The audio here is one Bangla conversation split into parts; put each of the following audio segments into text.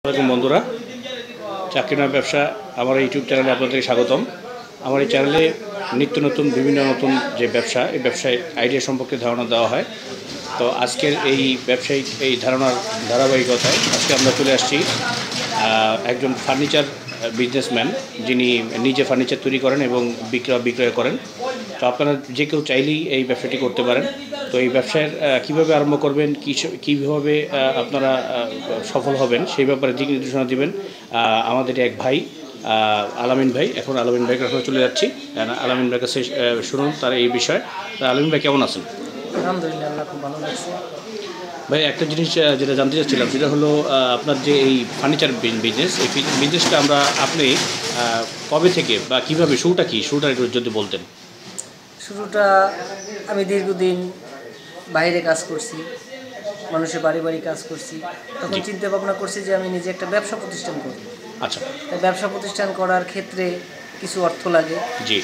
আসসালামু বন্ধুরা, চাকরি নয় ব্যবসা আমার ইউটিউব চ্যানেলে আপনাদেরকে স্বাগতম। আমার এই চ্যানেলে নিত্য নতুন বিভিন্ন নতুন যে ব্যবসা, এই ব্যবসায় আইডিয়া সম্পর্কে ধারণা দেওয়া হয়। তো আজকের এই ব্যবসায়িক এই ধারাবাহিকতায় আজকে আমরা চলে আসছি একজন ফার্নিচার বিজনেসম্যান, যিনি নিজে ফার্নিচার তৈরি করেন এবং বিক্রয় করেন। তো আপনারা যে কেউ চাইলেই এই ব্যবসাটি করতে পারেন। তো এই ব্যবসার কীভাবে আরম্ভ করবেন, কীভাবে আপনারা সফল হবেন সেই ব্যাপারে দিক নির্দেশনা দেবেন আমাদের এক ভাই আলামিন ভাই। এখন আলামিন ভাইয়ের কাছে চলে যাচ্ছি। আলামিন ভাইয়ের কাছে শুনুন তার এই বিষয়ে। আলামিন ভাই কেমন আছেন? আলহামদুলিল্লাহ, আল্লাহ খুব ভালো লাগছে। ভাই একটা জিনিস যেটা জানতে চাচ্ছিলাম সেটা হলো আপনার যে এই ফার্নিচার বিজনেস, এই বিজনেসটা আপনি কবে থেকে বা কীভাবে শুরুটা একটু যদি বলতেন। শুরুটা আমি দীর্ঘদিন বাইরে কাজ করছি, মানুষের বাড়ি বাড়ি কাজ করছি। তখন চিন্তা ভাবনা করছি যে আমি নিজে একটা ব্যবসা প্রতিষ্ঠান করব। আচ্ছা। ব্যবসা প্রতিষ্ঠান করার ক্ষেত্রে কিছু অর্থ লাগে। জি।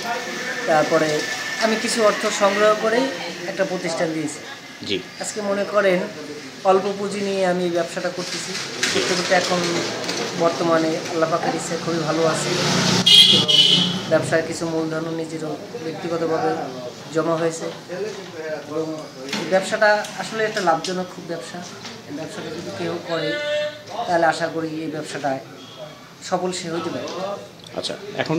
তারপরে আমি কিছু অর্থ সংগ্রহ করেই একটা প্রতিষ্ঠান দিয়েছি। জি। আজকে মনে করেন অল্প পুঁজি নিয়ে আমি ব্যবসাটা করতেছি। করতে করতে এখন বর্তমানে আল্লাহ পাকের ইচ্ছায় খুবই ভালো আছে এবং ব্যবসার কিছু মূলধনও নিজেরও ব্যক্তিগতভাবে জমা হয়েছে এবং ব্যবসাটা আসলে একটা লাভজনক খুব ব্যবসা। এই ব্যবসাটা যদি কেউ করে তাহলে আশা করি এই ব্যবসাটায় সফল সে হতে পারে। আচ্ছা, এখন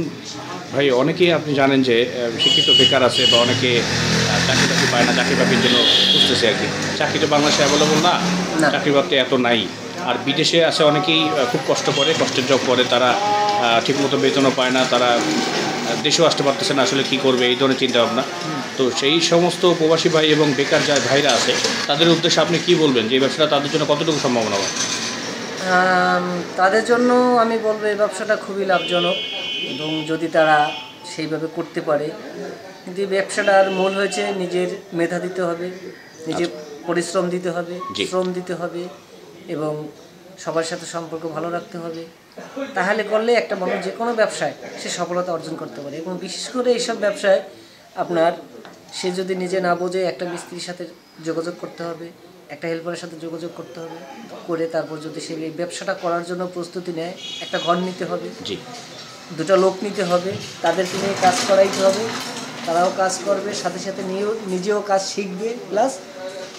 ভাই অনেকেই আপনি জানেন যে শিক্ষিত বেকার আছে বা অনেকে চাকরি বাকরি পায় না, চাকরি বাকরির জন্য খুঁজতেছে আর কি। চাকরি তো বাংলাদেশে অ্যাভেলেবল না, চাকরি বাকরি এত নাই। আর বিদেশে আছে অনেকেই খুব কষ্ট করে, কষ্টের জব করে, তারা ঠিকমতো বেতনও পায় না, তারা দেশেও আসতে পারতেছে না, আসলে কী করবে এই ধরনের চিন্তাভাবনা। তো সেই সমস্ত প্রবাসী ভাই এবং বেকার যা ভাইরা আছে তাদের উদ্দেশ্যে আপনি কী বলবেন যে এই ব্যবসাটা তাদের জন্য কতটুকু সম্ভাবনা হয়? তাদের জন্য আমি বলবো এই ব্যবসাটা খুবই লাভজনক এবং যদি তারা সেইভাবে করতে পারে। কিন্তু এই ব্যবসাটার মূল হয়েছে নিজের মেধা দিতে হবে, নিজের পরিশ্রম দিতে হবে, শ্রম দিতে হবে এবং সবার সাথে সম্পর্ক ভালো রাখতে হবে। তাহলে করলে একটা মানুষ যে কোনো ব্যবসায় সে সফলতা অর্জন করতে পারে। এবং বিশেষ করে এইসব ব্যবসায় আপনার সে যদি নিজে না বোঝে একটা মিস্ত্রির সাথে যোগাযোগ করতে হবে, একটা হেল্পারের সাথে যোগাযোগ করতে হবে, করে তারপর যদি সে এই ব্যবসাটা করার জন্য প্রস্তুতি নেয়, একটা ঘর নিতে হবে, দুটো লোক নিতে হবে, তাদেরকে নিয়ে কাজ করাইতে হবে, তারাও কাজ করবে, সাথে সাথে নিজেও কাজ শিখবে, প্লাস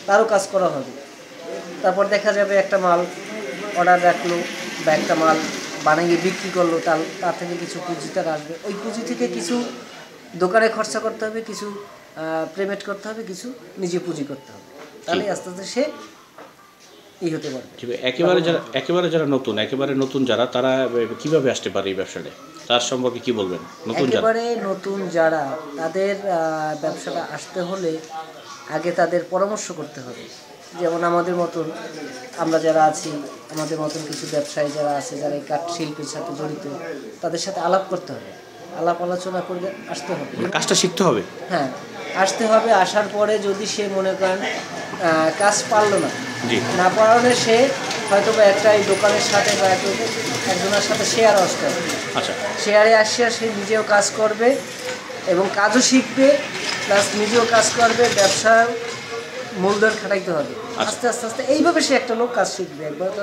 তারও কাজ করা হবে। তারপর দেখা যাবে একটা মাল অর্ডার রাখলো বা একটা মাল বানিয়ে বিক্রি করলো, তার থেকে কিছু পুঁজি তার আসবে। ওই পুঁজি থেকে কিছু দোকানে খরচা করতে হবে, কিছু পেমেন্ট করতে হবে, কিছু নিজে পুঁজি করতে হবে। তাহলে আস্তে আস্তে সে হতে পারবে। একেবারে যারা নতুন যারা, তারা কিভাবে আসতে পারে এই ব্যবসাটা, তার সম্পর্কে কি বলবেন? একেবারে নতুন যারা, তাদের ব্যবসাটা আসতে হলে আগে তাদের পরামর্শ করতে হবে। যেমন আমাদের মতন আমরা যারা আছি, আমাদের মতন কিছু ব্যবসায়ী যারা আছে, যারা এই কাঠ শিল্পের সাথে জড়িত, তাদের সাথে আলাপ করতে হবে, আলাপ আলোচনা করে আসতে হবে, কাজটা শিখতে হবে। হ্যাঁ, আসতে হবে। আসার পরে যদি সে মনে করেন কাজ পারলো না পারলে সে হয়তো বা একটা এই দোকানের সাথে বা একজনের সাথে শেয়ার আসতে হবে। আচ্ছা। শেয়ারে আসিয়া সে নিজেও কাজ করবে এবং কাজও শিখবে, প্লাস নিজেও কাজ করবে, ব্যবসার মূলধন খাটাইতে হবে। আস্তে আস্তে আস্তে এইভাবে সে একটা লোক কাজ শিখবে। একবার তো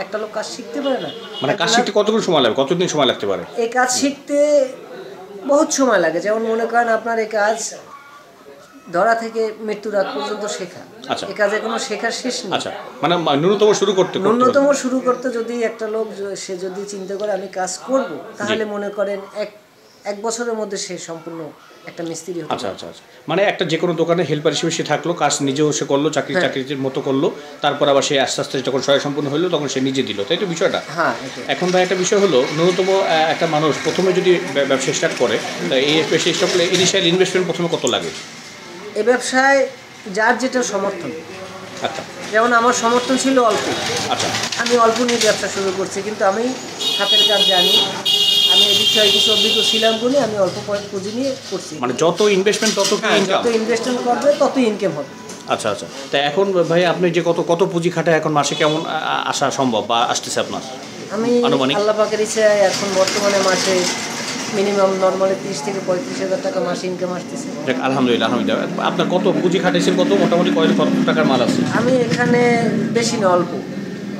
একটা লোক কাজ শিখতে পারে না। মানে কাজ শিখতে কতদিন সময় লাগতে পারে? এই কাজ শিখতে বহুত সময় লাগে। যেমন মনে করেন আপনার এই কাজ ধরা থেকে মৃত্যুর আগ পর্যন্ত শেখা। আচ্ছা। এই কাজে কোনো শেখার শেষ নেই। আচ্ছা, মানে ন্যূনতম শুরু করতে যদি একটা লোক সে যদি চিন্তা করে আমি কাজ করব, তাহলে মনে করেন এক বছরের মধ্যে সে সম্পূর্ণ একটা মিস্ত্রি হতে পারে। আচ্ছা আচ্ছা আচ্ছা, মানে একটা যে কোনো দোকানে হেল্পার হিসেবে সে থাকলো, কাজ নিজেও সে করলো, চাকরির মতো করলো, তারপর আবার সে আস্তে আস্তে যখন সম্পূর্ণ হলো তখন সে নিজে দিল, তাই তো বিষয়টা? হ্যাঁ। এখন ভাই একটা বিষয় হলো, ন্যূনতম একটা মানুষ প্রথমে যদি ব্যবসা স্টার্ট করে, এই ইনিশিয়াল ইনভেস্টমেন্ট প্রথমে কত লাগে? এই ব্যবসায় যার যেটা সমর্থন। আচ্ছা। যেমন আমার সমর্থন ছিল অল্প। আচ্ছা। আমি অল্প নিয়ে ব্যবসা শুরু করছি, কিন্তু আমি হাতের কাজ জানি, আমি এই বিষয়ে কিছু অভিজ্ঞ ছিলাম বলে আমি অল্প পুঁজি নিয়ে করছি। মানে যত ইনভেস্টমেন্ট তত ইনভেস্টমেন্ট করবে তত ইনকাম হবে। আচ্ছা আচ্ছা, তাই এখন ভাই আপনি যে কত পুঁজি খাটায় এখন মাসে কেমন আসা সম্ভব বা আসতেছে আপনার? আমি আল্লাহ পাকের ইচ্ছায় এখন বর্তমানে মাসে মিনিমাম নর্মালি 30 থেকে 35,000 টাকা মাসে ইনকাম আসতেছে। আলহামদুলিল্লাহ। আপনার কত পুঁজি খাটাইছেন, কত মোটামুটি কত টাকার মাল আছে? আমি এখানে বেশি না, অল্প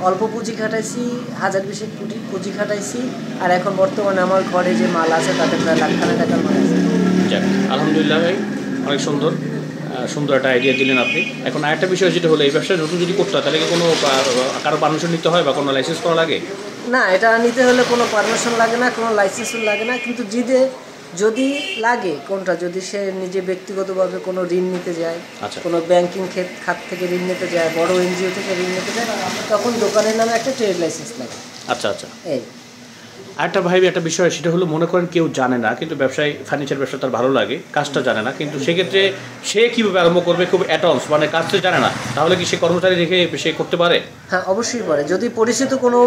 অল্প পুঁজি খাটাইছি, 1000-20 পুঁজি খাটাইছি, আর এখন বর্তমানে আমার ঘরে যে মাল আছে তাতে প্রায় লাখখানেক টাকার মাল আছে। যাক, আলহামদুলিল্লাহ ভাই, অনেক সুন্দর সুন্দর একটা আইডিয়া দিলেন আপনি। এখন আরেকটা বিষয় যেটা হলো, এই ব্যবসায় নতুন যদি করতে হয় তাহলে কি কোনো কারো পারমিশন নিতে হয় বা কোনো লাইসেন্স করা লাগে? না, এটা নিতে হলে কোনো পারমিশন লাগে না, কোনো লাইসেন্সও লাগে না, কিন্তু যদি লাগে কোনটা, যদি সে নিজে ব্যক্তিগতভাবে কোনো ঋণ নিতে যায়, আচ্ছা কোনো ব্যাংকিং খাত থেকে ঋণ নিতে যায়, বড় এনজিও থেকে ঋণ নিতে যায়, তখন দোকানের নামে একটা ট্রেড লাইসেন্স লাগে। আচ্ছা আচ্ছা। এই আরেকটা ভাই একটা বিষয়, সেটা হলো মনে করেন কেউ জানে না, কিন্তু ব্যবসায় ফার্নিচার ব্যবসা তার ভালো লাগে, কাজটা জানে না, কিন্তু সেক্ষেত্রে সে কীভাবে আরম্ভ করবে? খুব অ্যাডভান্স মানে কাজটা জানে না, তাহলে কি সে কর্মচারী রেখে সে করতে পারে? হ্যাঁ, অবশ্যই পারে। যদি পরিচিত কোনো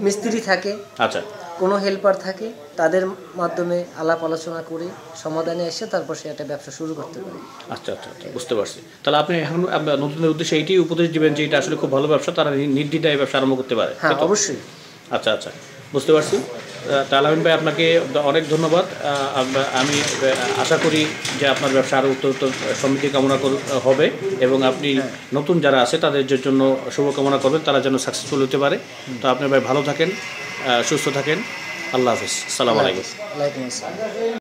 মিস্ত্রি থাকে, আচ্ছা, কোনো হেল্পার থাকে, তাদের মাধ্যমে আলাপ আলোচনা করে সমাধানে এসে তারপর সে একটা ব্যবসা শুরু করতে পারে। আচ্ছা আচ্ছা আচ্ছা, বুঝতে পারছি। তাহলে আপনি এখন নতুনদের উদ্দেশ্যে এইটাই উপদেশ দিবেন যে এটা আসলে খুব ভালো ব্যবসা, তারা নির্দ্বিধায় ব্যবসা আরম্ভ করতে পারে? হ্যাঁ, অবশ্যই। আচ্ছা আচ্ছা, বুঝতে পারছি। তাহলে আমিন ভাই, আপনাকে অনেক ধন্যবাদ। আমি আশা করি যে আপনার ব্যবসা আরও উত্তর সমৃদ্ধি কামনা হবে, এবং আপনি নতুন যারা আছে তাদের জন্য শুভকামনা করবেন, তারা যেন সাকসেসফুল হতে পারে। তো আপনি ভাই ভালো থাকেন, সুস্থ থাকেন। আল্লাহ হাফিজ, আসসালামু আলাইকুম। ওয়ালাইকুম আসসালাম।